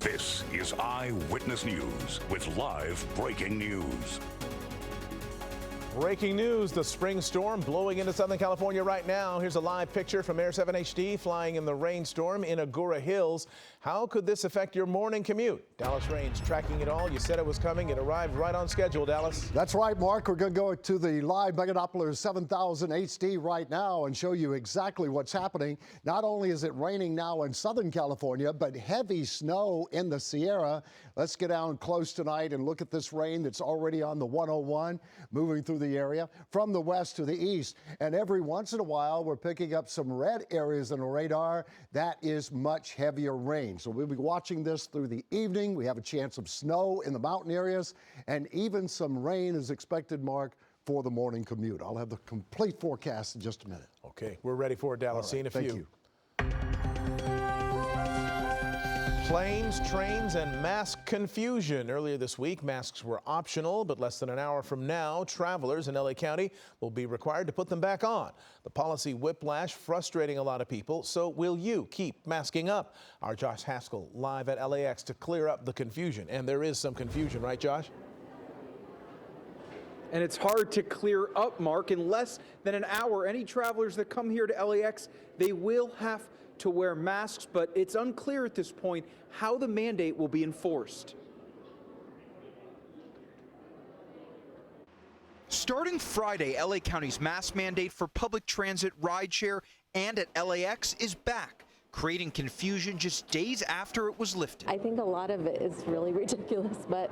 This is Eyewitness News with live breaking news. Breaking news, the spring storm blowing into Southern California right now. Here's a live picture from Air 7 HD flying in the rainstorm in Agoura Hills. How could this affect your morning commute? Dallas Raines tracking it all. You said it was coming. It arrived right on schedule, Dallas. That's right, Mark. We're going to go to the live Mega Doppler 7000 HD right now and show you exactly what's happening. Not only is it raining now in Southern California, but heavy snow in the Sierra. Let's get down close tonight and look at this rain that's already on the 101, moving through the area from the west to the east. And every once in a while, we're picking up some red areas on the radar. That is much heavier rain. So we'll be watching this through the evening. We have a chance of snow in the mountain areas, and even some rain is expected, Mark, for the morning commute. I'll have the complete forecast in just a minute. Okay, we're ready for it, Dallas. Right, See you in a few. thank you. Planes, trains, and mask confusion. Earlier this week, masks were optional, but less than an hour from now, travelers in LA County will be required to put them back on. The policy whiplash frustrating a lot of people, so will you keep masking up? Our Josh Haskell live at LAX to clear up the confusion. And there is some confusion, right, Josh? And it's hard to clear up, Mark. In less than an hour, any travelers that come here to LAX, they will have to wear masks, but it's unclear at this point how the mandate will be enforced. Starting Friday, LA County's mask mandate for public transit, rideshare, and at LAX is back, creating confusion just days after it was lifted. I think a lot of it is really ridiculous, but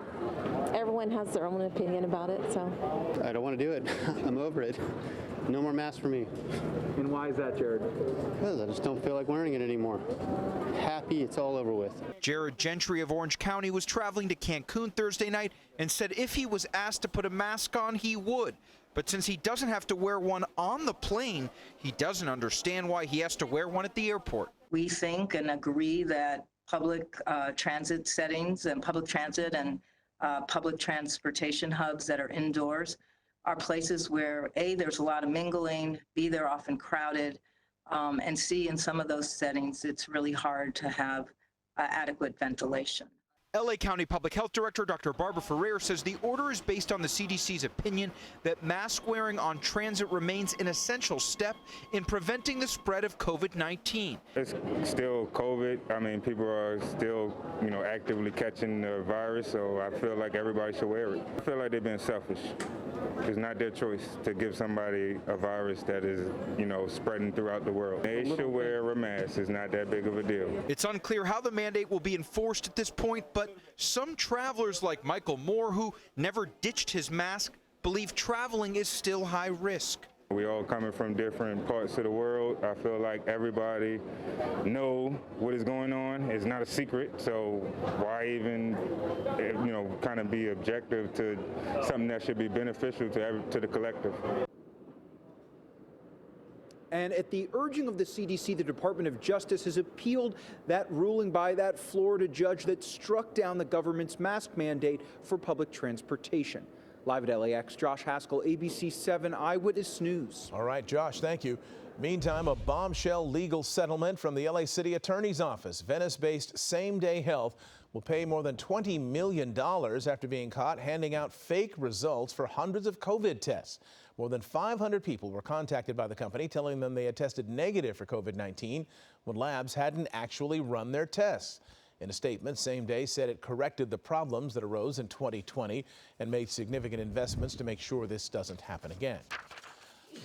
everyone has their own opinion about it, so. I don't want to do it. I'm over it. No more masks for me. And why is that, Jared? Because I just don't feel like wearing it anymore. Happy it's all over with. Jared Gentry of Orange County was traveling to Cancun Thursday night and said if he was asked to put a mask on, he would. But since he doesn't have to wear one on the plane, he doesn't understand why he has to wear one at the airport. We think and agree that public transit settings and public transit and public transportation hubs that are indoors are places where A, there's a lot of mingling, B, they're often crowded, and C, in some of those settings, it's really hard to have adequate ventilation. LA County Public Health Director Dr. Barbara Ferrer says the order is based on the CDC's opinion that mask wearing on transit remains an essential step in preventing the spread of COVID-19. It's still COVID. I mean, people are still, actively catching the virus, so I feel like everybody should wear it. I feel like they're being selfish. It's not their choice to give somebody a virus that is, spreading throughout the world. They should wear a mask. It's not that big of a deal. It's unclear how the mandate will be enforced at this point, but some travelers like Michael Moore, who never ditched his mask, believe traveling is still high risk. We all coming from different parts of the world. I feel like everybody know what is going on. It's not a secret, so why even, kind of be objective to something that should be beneficial to the collective. And at the urging of the CDC, the Department of Justice has appealed that ruling by that Florida judge that struck down the government's mask mandate for public transportation. Live at LAX, Josh Haskell, ABC-7 Eyewitness News. All right, Josh, thank you. Meantime, a bombshell legal settlement from the LA City Attorney's Office. Venice-based Same Day Health will pay more than $20 million after being caught handing out fake results for hundreds of COVID tests. More than 500 people were contacted by the company telling them they had tested negative for COVID-19 when labs hadn't actually run their tests. In a statement, Same Day said it corrected the problems that arose in 2020 and made significant investments to make sure this doesn't happen again.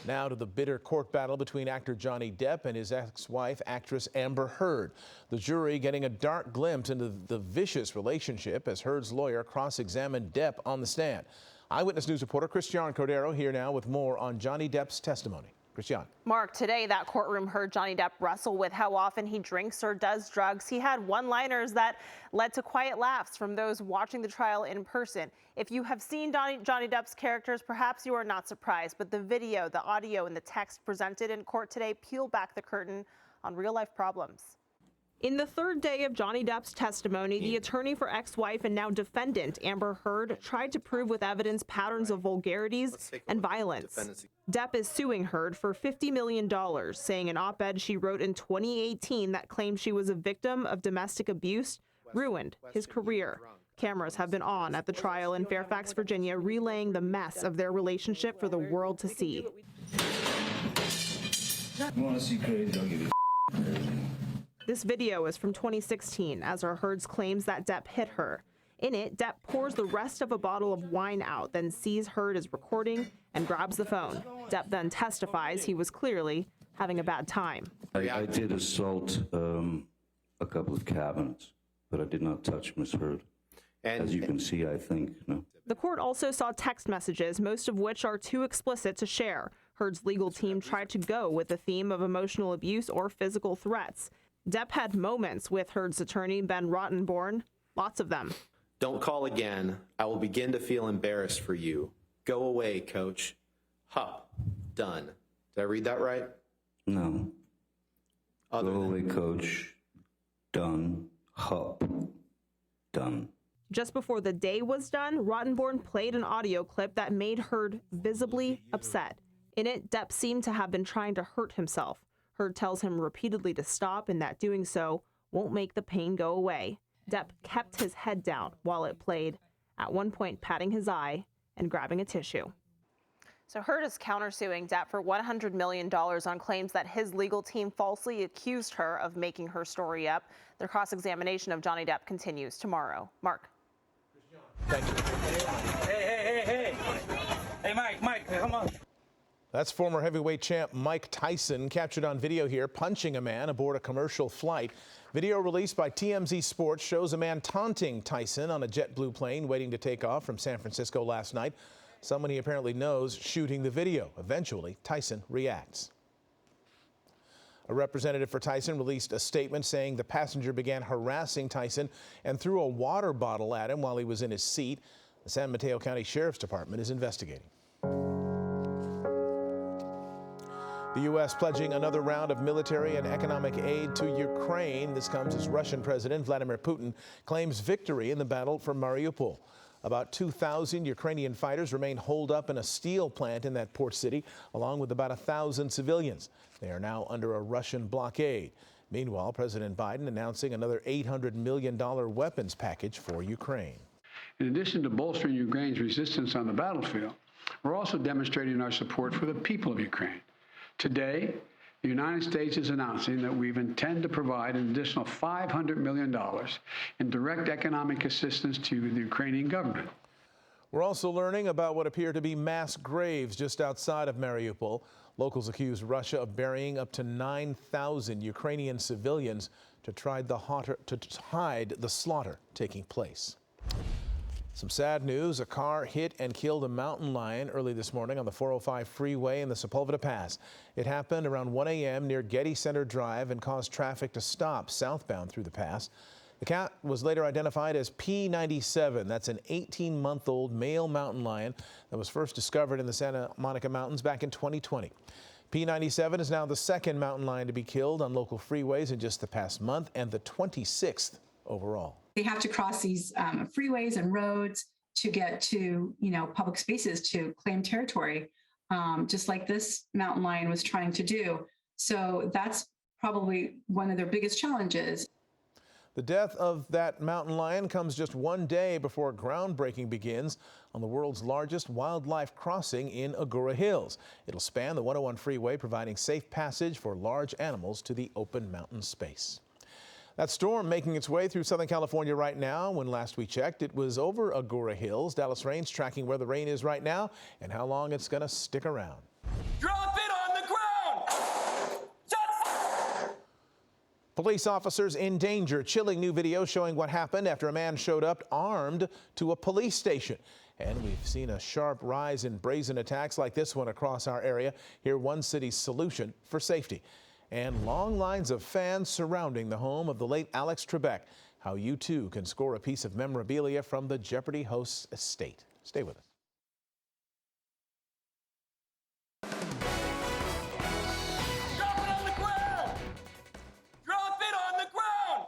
Now to the bitter court battle between actor Johnny Depp and his ex-wife, actress Amber Heard. The jury getting a dark glimpse into the vicious relationship as Heard's lawyer cross-examined Depp on the stand. Eyewitness News reporter Christian Cordero here now with more on Johnny Depp's testimony. Christian. Mark, today that courtroom heard Johnny Depp wrestle with how often he drinks or does drugs. He had one-liners that led to quiet laughs from those watching the trial in person. If you have seen Johnny Depp's characters, perhaps you are not surprised, but the video, the audio, and the text presented in court today peel back the curtain on real-life problems. In the third day of Johnny Depp's testimony, the attorney for ex-wife and now defendant Amber Heard tried to prove with evidence patterns of vulgarities and violence. Depp is suing Heard for $50 million, saying an op-ed she wrote in 2018 that claimed she was a victim of domestic abuse ruined his career. Cameras have been on at the trial in Fairfax, Virginia, relaying the mess of their relationship for the world to see. You want to see crazy? I'll give you. This video is from 2016 as her Heards claims that Depp hit her. In it, Depp pours the rest of a bottle of wine out, then sees Heard is recording and grabs the phone. Depp then testifies he was clearly having a bad time. I did assault a couple of cabinets, but I did not touch Miss Heard. As you can see, I think. No. The court also saw text messages, most of which are too explicit to share. Heard's legal team tried to go with the theme of emotional abuse or physical threats. Depp had moments with Heard's attorney, Ben Rottenborn, lots of them. Don't call again. I will begin to feel embarrassed for you. Go away, coach. Hup. Done. Did I read that right? No. Go away, coach. Done. Hup. Done. Just before the day was done, Rottenborn played an audio clip that made Heard visibly upset. In it, Depp seemed to have been trying to hurt himself. Heard tells him repeatedly to stop and that doing so won't make the pain go away. Depp kept his head down while it played, at one point patting his eye and grabbing a tissue. So Heard is countersuing Depp for $100 million on claims that his legal team falsely accused her of making her story up. The cross-examination of Johnny Depp continues tomorrow. Mark. Thank you. Hey, Mike, come on. That's former heavyweight champ Mike Tyson, captured on video here punching a man aboard a commercial flight. Video released by TMZ Sports shows a man taunting Tyson on a JetBlue plane waiting to take off from San Francisco last night. Someone he apparently knows shooting the video. Eventually, Tyson reacts. A representative for Tyson released a statement saying the passenger began harassing Tyson and threw a water bottle at him while he was in his seat. The San Mateo County Sheriff's Department is investigating. The U.S. pledging another round of military and economic aid to Ukraine. This comes as Russian President Vladimir Putin claims victory in the battle for Mariupol. About 2,000 Ukrainian fighters remain holed up in a steel plant in that port city, along with about 1,000 civilians. They are now under a Russian blockade. Meanwhile, President Biden announcing another $800 million weapons package for Ukraine. In addition to bolstering Ukraine's resistance on the battlefield, we're also demonstrating our support for the people of Ukraine. Today, the United States is announcing that we intend to provide an additional $500 million in direct economic assistance to the Ukrainian government. We're also learning about what appear to be mass graves just outside of Mariupol. Locals accuse Russia of burying up to 9,000 Ukrainian civilians to hide the slaughter taking place. Some sad news. A car hit and killed a mountain lion early this morning on the 405 freeway in the Sepulveda Pass. It happened around 1 a.m. near Getty Center Drive and caused traffic to stop southbound through the pass. The cat was later identified as P97. That's an 18-month-old male mountain lion that was first discovered in the Santa Monica Mountains back in 2020. P97 is now the second mountain lion to be killed on local freeways in just the past month and the 26th overall. They have to cross these freeways and roads to get to, public spaces to claim territory, just like this mountain lion was trying to do. So that's probably one of their biggest challenges. The death of that mountain lion comes just one day before groundbreaking begins on the world's largest wildlife crossing in Agoura Hills. It'll span the 101 freeway, providing safe passage for large animals to the open mountain space. That storm making its way through Southern California right now. When last we checked, it was over Agoura Hills. Dallas Rain's tracking where the rain is right now and how long it's going to stick around. Drop it on the ground! Police officers in danger. Chilling new video showing what happened after a man showed up armed to a police station. And we've seen a sharp rise in brazen attacks like this one across our area. Here, one city's solution for safety. And long lines of fans surrounding the home of the late Alex Trebek. How you too can score a piece of memorabilia from the Jeopardy host's estate. Stay with us. Drop it on the ground! Drop it on the ground!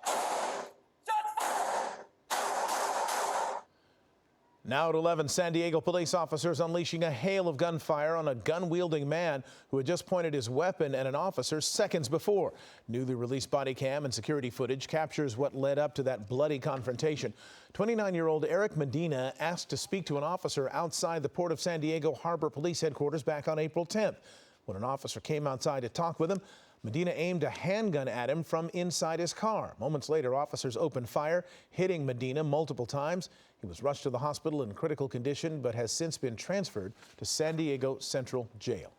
Now at 11, San Diego police officers unleashing a hail of gunfire on a gun-wielding man who had just pointed his weapon at an officer seconds before. Newly released body cam and security footage captures what led up to that bloody confrontation. 29-year-old Eric Medina asked to speak to an officer outside the Port of San Diego Harbor Police Headquarters back on April 10th. When an officer came outside to talk with him, Medina aimed a handgun at him from inside his car. Moments later, officers opened fire, hitting Medina multiple times. He was rushed to the hospital in critical condition, but has since been transferred to San Diego Central Jail.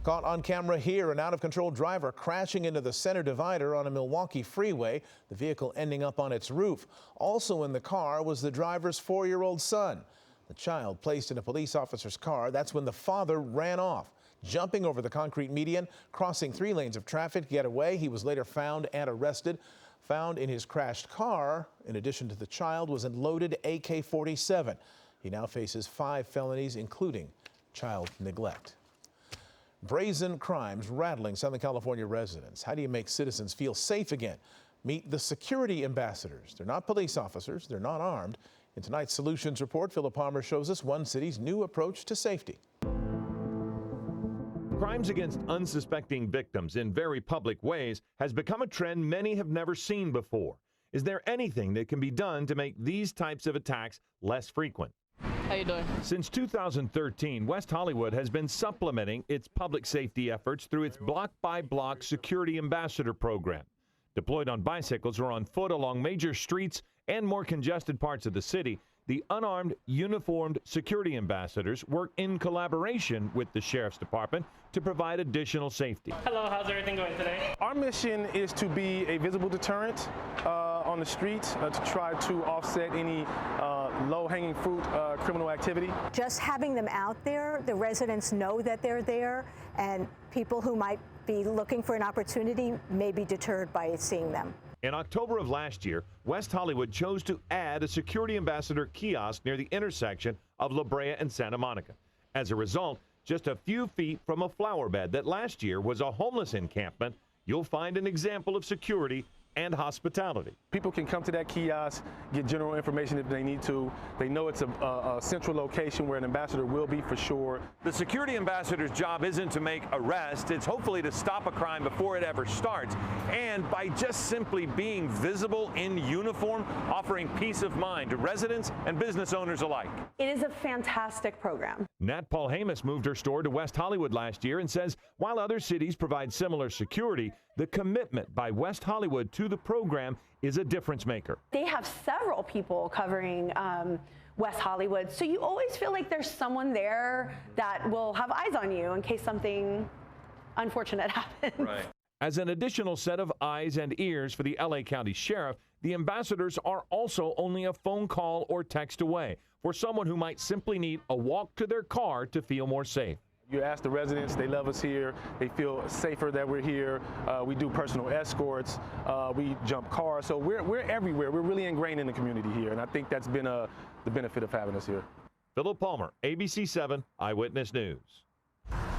Caught on camera here, an out-of-control driver crashing into the center divider on a Milwaukee freeway, the vehicle ending up on its roof. Also in the car was the driver's 4-year-old son. The child placed in a police officer's car. That's when the father ran off, jumping over the concrete median, crossing 3 lanes of traffic to get away. He was later found and arrested. Found in his crashed car, in addition to the child, was a loaded AK-47. He now faces 5 felonies, including child neglect. Brazen crimes rattling Southern California residents. How do you make citizens feel safe again? Meet the security ambassadors. They're not police officers. They're not armed. In tonight's Solutions Report, Philip Palmer shows us one city's new approach to safety. Crimes against unsuspecting victims in very public ways has become a trend many have never seen before. Is there anything that can be done to make these types of attacks less frequent? How you doing? Since 2013, West Hollywood has been supplementing its public safety efforts through its block-by-block security ambassador program. Deployed on bicycles or on foot along major streets and more congested parts of the city, the unarmed, uniformed security ambassadors work in collaboration with the Sheriff's Department to provide additional safety. Hello, how's everything going today? Our mission is to be a visible deterrent on the streets to try to offset any low-hanging fruit criminal activity. Just having them out there, the residents know that they're there, and people who might be looking for an opportunity may be deterred by seeing them. In October of last year, West Hollywood chose to add a security ambassador kiosk near the intersection of La Brea and Santa Monica. As a result, just a few feet from a flower bed that last year was a homeless encampment, you'll find an example of security and hospitality. People can come to that kiosk, get general information if they need to. They know it's a central location where an ambassador will be for sure. The security ambassador's job isn't to make arrests, it's hopefully to stop a crime before it ever starts. And by just simply being visible in uniform, offering peace of mind to residents and business owners alike. It is a fantastic program. Nat Paul Hamus moved her store to West Hollywood last year and says while other cities provide similar security, the commitment by West Hollywood to the program is a difference maker. They have several people covering West Hollywood, so you always feel like there's someone there that will have eyes on you in case something unfortunate happens. Right. As an additional set of eyes and ears for the LA County Sheriff, the ambassadors are also only a phone call or text away for someone who might simply need a walk to their car to feel more safe. You ask the residents, they love us here, they feel safer that we're here. We do personal escorts, we jump cars, so we're everywhere. We're really ingrained in the community here, and I think that's been the benefit of having us here. Philip Palmer, ABC7 Eyewitness News.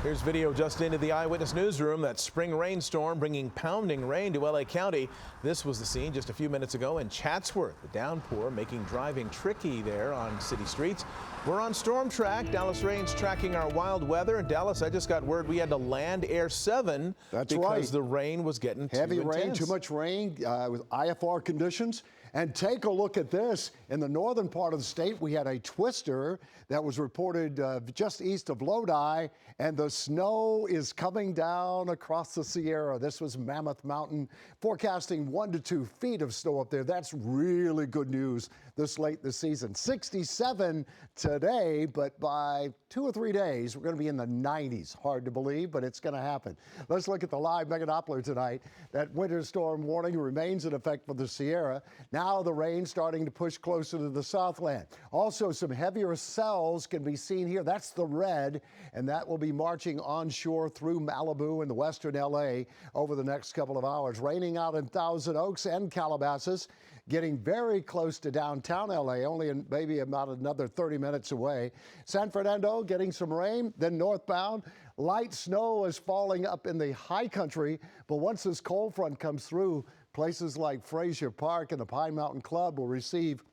Here's video just into the Eyewitness newsroom. That spring rainstorm bringing pounding rain to LA County. This was the scene just a few minutes ago in Chatsworth. The downpour making driving tricky there on city streets. We're on Storm Track. Dallas Rain's tracking our wild weather. And Dallas, I just got word we had to land Air 7 because the rain was getting heavy too rain, intense. too much rain with IFR conditions. And take a look at this. In the northern part of the state, we had a twister that was reported just east of Lodi, and the snow is coming down across the Sierra. This was Mammoth Mountain, forecasting 1 to 2 feet of snow up there. That's really good news this late this season. 67 today, but by 2 or 3 days, we're going to be in the 90s. Hard to believe, but it's going to happen. Let's look at the live mega Doppler tonight. That winter storm warning remains in effect for the Sierra. Now the rain starting to push closer to the Southland. Also, some heavier cells can be seen here. That's the red, and that will be marching onshore through Malibu and the western LA over the next couple of hours. Raining out in Thousand Oaks and Calabasas, getting very close to downtown LA, only in maybe about another 30 minutes away. San Fernando getting some rain, then northbound. Light snow is falling up in the high country, but once this cold front comes through, places like Frazier Park and the Pine Mountain Club will receive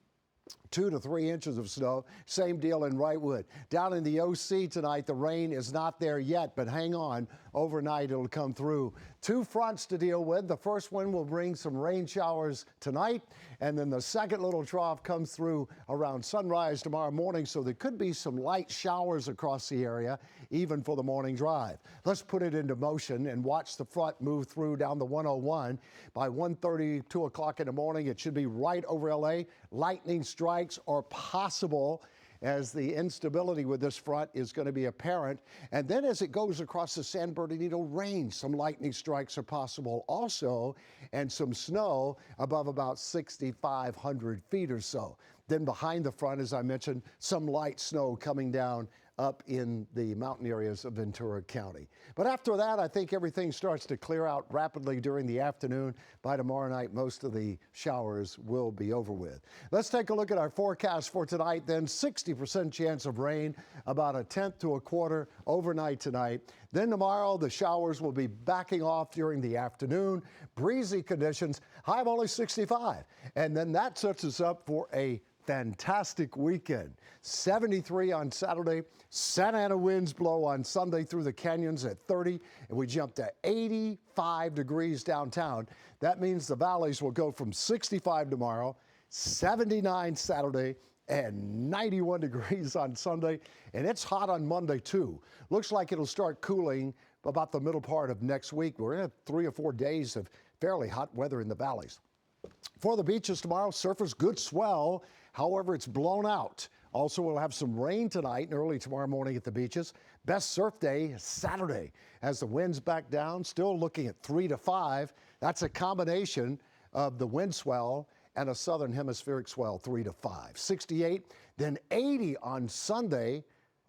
2 to 3 inches of snow. Same deal in Wrightwood. Down in the OC tonight, the rain is not there yet, but hang on. Overnight, it'll come through. 2 fronts to deal with. The first one will bring some rain showers tonight, and then the second little trough comes through around sunrise tomorrow morning, so there could be some light showers across the area, even for the morning drive. Let's put it into motion and watch the front move through down the 101. By 1:30, 2 o'clock in the morning, it should be right over L.A. Lightning strikes are possible as the instability with this front is going to be apparent. And then as it goes across the San Bernardino range, some lightning strikes are possible also, and some snow above about 6,500 feet or so. Then behind the front, as I mentioned, some light snow coming down up in the mountain areas of Ventura County. But after that, I think everything starts to clear out rapidly during the afternoon. By tomorrow night, most of the showers will be over with. Let's take a look at our forecast for tonight. Then 60% chance of rain, about 1/10 to 1/4 overnight tonight. Then tomorrow, the showers will be backing off during the afternoon. Breezy conditions, high of only 65. And then that sets us up for a fantastic weekend. 73 on Saturday. Santa Ana winds blow on Sunday through the canyons at 30, and we jump to 85 degrees downtown. That means the valleys will go from 65 tomorrow, 79 Saturday, and 91 degrees on Sunday. And it's hot on Monday, too. Looks like it'll start cooling about the middle part of next week. We're going to have 3 or 4 days of fairly hot weather in the valleys. For the beaches tomorrow, surface good swell. However, it's blown out. Also, we'll have some rain tonight and early tomorrow morning at the beaches. Best surf day Saturday as the winds back down, still looking at 3 to 5. That's a combination of the wind swell and a southern hemispheric swell, 3 to 5. 68, then 80 on Sunday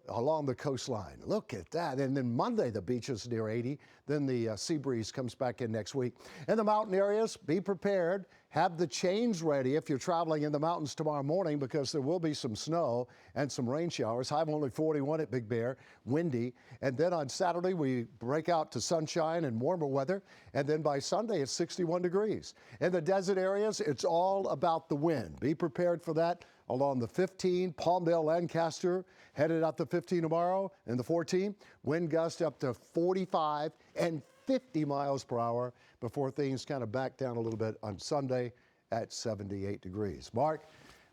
along the coastline. Look at that. And then Monday, the beaches near 80. Then the sea breeze comes back in next week. In the mountain areas, be prepared. Have the chains ready if you're traveling in the mountains tomorrow morning, because there will be some snow and some rain showers. High of only 41 at Big Bear, windy. And then on Saturday, we break out to sunshine and warmer weather. And then by Sunday, it's 61 degrees. In the desert areas, it's all about the wind. Be prepared for that along the 15, Palmdale, Lancaster, headed out to 15 tomorrow, and the 14, wind gust up to 45 and 50 miles per hour before things kind of back down a little bit on Sunday at 78 degrees. Mark,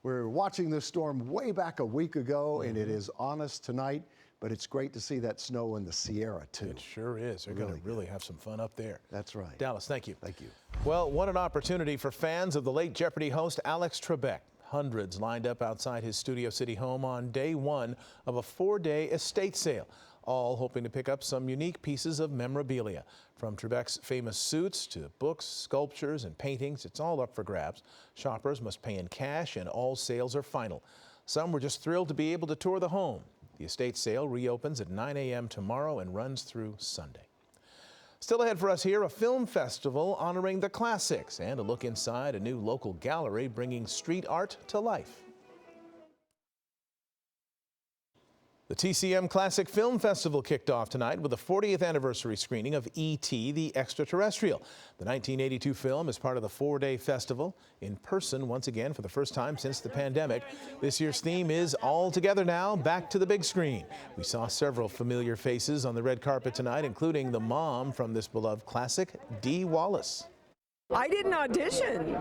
we're watching this storm way back a week ago, and it is on us tonight, but it's great to see that snow in the Sierra, too. It sure is. They're going to really have some fun up there. That's right. Dallas, thank you. Thank you. Well, what an opportunity for fans of the late Jeopardy host Alex Trebek. Hundreds lined up outside his Studio City home on day one of a 4-day estate sale, all hoping to pick up some unique pieces of memorabilia. From Trebek's famous suits to books, sculptures, and paintings, it's all up for grabs. Shoppers must pay in cash, and all sales are final. Some were just thrilled to be able to tour the home. The estate sale reopens at 9 a.m. tomorrow and runs through Sunday. Still ahead for us here, a film festival honoring the classics and a look inside a new local gallery bringing street art to life. The TCM Classic Film Festival kicked off tonight with a 40th anniversary screening of E.T. the Extraterrestrial. The 1982 film is part of the 4-day festival, in person once again for the first time since the pandemic. This year's theme is All Together Now, Back to the Big Screen. We saw several familiar faces on the red carpet tonight, including the mom from this beloved classic, Dee Wallace. I didn't audition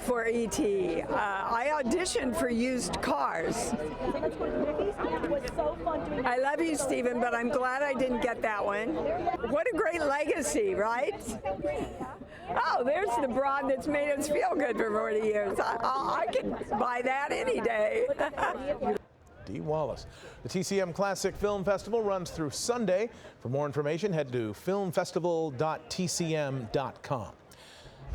for E.T. I auditioned for used cars. I love you, Stephen, but I'm glad I didn't get that one. What a great legacy, right? Oh, there's the broad that's made us feel good for 40 years. I can buy that any day. Dee Wallace. The TCM Classic Film Festival runs through Sunday. For more information, head to filmfestival.tcm.com.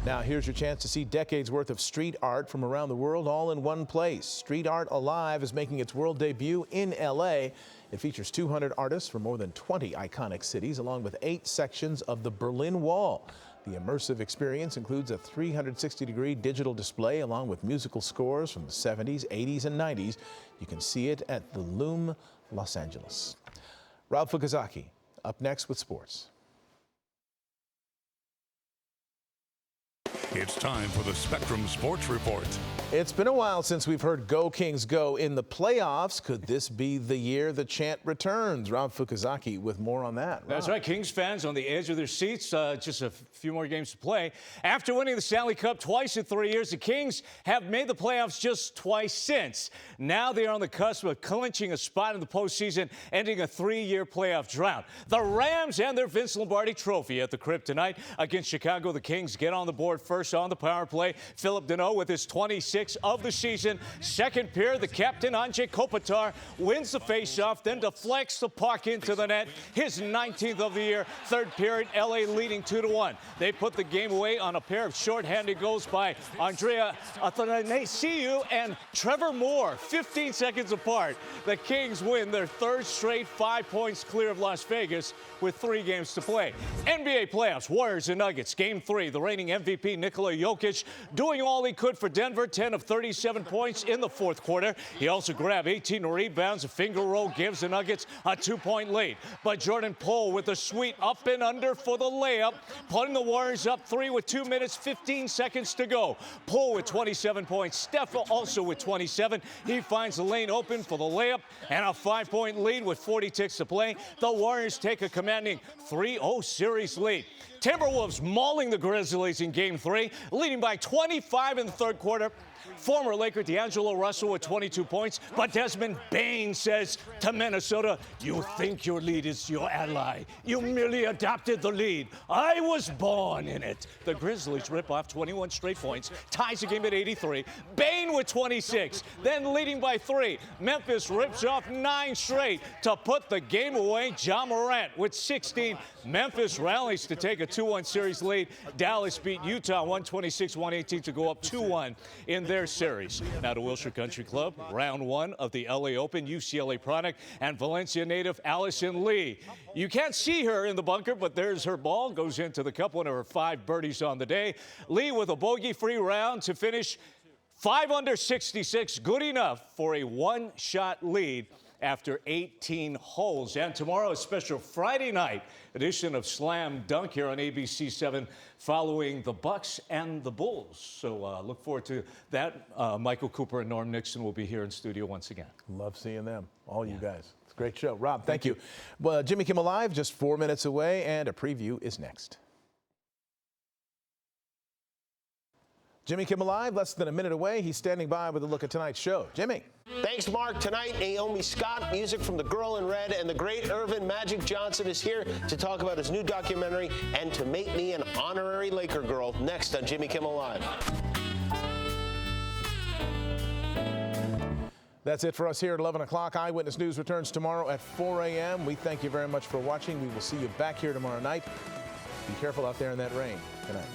Now here's your chance to see decades worth of street art from around the world all in one place. Street Art Alive is making its world debut in LA. It features 200 artists from more than 20 iconic cities, along with 8 sections of the Berlin Wall. The immersive experience includes a 360-degree digital display along with musical scores from the 70s, 80s, and 90s. You can see it at the Loom, Los Angeles. Rob Fukuzaki up next with sports. It's time for the Spectrum Sports Report. It's been a while since we've heard Go Kings Go in the playoffs. Could this be the year the chant returns? Rob Fukuzaki with more on that. Rob. That's right. Kings fans on the edge of their seats. Just a few more games to play. After winning the Stanley Cup twice in 3 years, the Kings have made the playoffs just twice since. Now they are on the cusp of clinching a spot in the postseason, ending a 3-year playoff drought. The Rams and their Vince Lombardi trophy at the Crypt tonight against Chicago. The Kings get on the board first on the power play. Philip Deneau with his 26 of the season. Second period, the captain, Anze Kopitar, wins the faceoff, then deflects the puck into the net. His 19th of the year. Third period, LA leading 2-1. They put the game away on a pair of shorthanded goals by Andrea Athanasiou and Trevor Moore, 15 seconds apart. The Kings win their third straight, 5 points clear of Las Vegas with 3 games to play. NBA playoffs, Warriors and Nuggets. Game 3, the reigning MVP Nikola Jokic doing all he could for Denver, 10 of 37 points in the fourth quarter. He also grabbed 18 rebounds. A finger roll gives the Nuggets a 2-point lead. But Jordan Poole with a sweet up and under for the layup, putting the Warriors up 3 with 2 minutes, 15 seconds to go. Poole with 27 points. Steph also with 27. He finds the lane open for the layup and a 5-point lead with 40 ticks to play. The Warriors take a commanding 3-0 series lead. Timberwolves mauling the Grizzlies in Game 3, leading by 25 in the third quarter. Former Laker D'Angelo Russell with 22 points, but Desmond Bane says to Minnesota, "You think your lead is your ally. You merely adopted the lead. I was born in it." The Grizzlies rip off 21 straight points, ties the game at 83. Bane with 26, then leading by 3. Memphis rips off 9 straight to put the game away. Ja Morant with 16. Memphis rallies to take a 2-1 series lead. Dallas beat Utah 126-118 to go up 2-1 in their series. Now to Wilshire Country Club, round 1 of the LA Open. UCLA product and Valencia native Allison Lee. You can't see her in the bunker, but there's her ball. Goes into the cup, one of her 5 birdies on the day. Lee with a bogey-free round to finish 5 under 66. Good enough for a 1-shot lead after 18 holes. And tomorrow, a special Friday night edition of Slam Dunk here on ABC-7 following the Bucks and the Bulls. So look forward to that. Michael Cooper and Norm Nixon will be here in studio once again. Love seeing them, all you guys. It's a great show. Rob, thank you. Well, Jimmy Kimmel Live, just 4 minutes away, and a preview is next. Jimmy Kimmel Live, less than a minute away. He's standing by with a look at tonight's show. Jimmy. Thanks, Mark. Tonight, Naomi Scott, music from The Girl in Red, and the great Irvin Magic Johnson is here to talk about his new documentary, And to Make Me an Honorary Laker Girl, next on Jimmy Kimmel Live. That's it for us here at 11 o'clock. Eyewitness News returns tomorrow at 4 a.m. We thank you very much for watching. We will see you back here tomorrow night. Be careful out there in that rain. Good night.